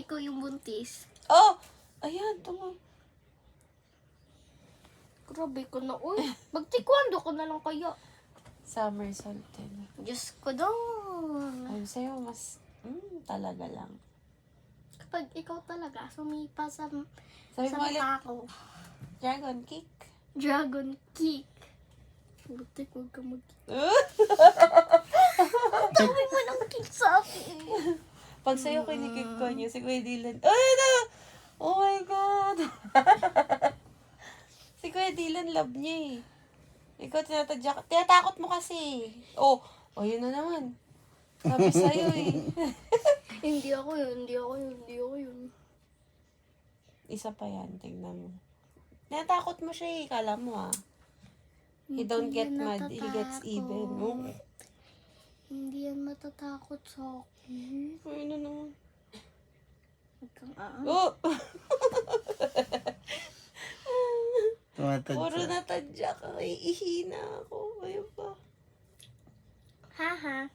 ikaw yung buntis. Oh! Ayan, tama. Grabe ko na, uy. Mag-taekwondo ko na lang kaya. Somersault din. Diyos ko doon. Ay, sa'yo mas, talaga lang. Kapag ikaw talaga sumipa sa Sabi mo ulit, mukha ko. dragon kick. Dragon kick. Buti ko ka Sabi mo ng kick sa akin. Pag sa'yo kinikik ko niya, si Kuya Dylan, ay na! Oh my God! Si Kuya Dylan, love niya eh. Ikaw tinatakot mo kasi. Oh, yun na naman. Sabi sa'yo eh. Hindi ako yun. Isa pa yan, tingnan mo. Tinatakot mo siya eh, kala mo ah. He don't get mad, he gets even. Oh. Hindi yan matatakot sa akin. Ay na naman. Huwag kang Oh! Tumatadya. Puro natadya ka. Ihina ako. Ayun pa. Haha.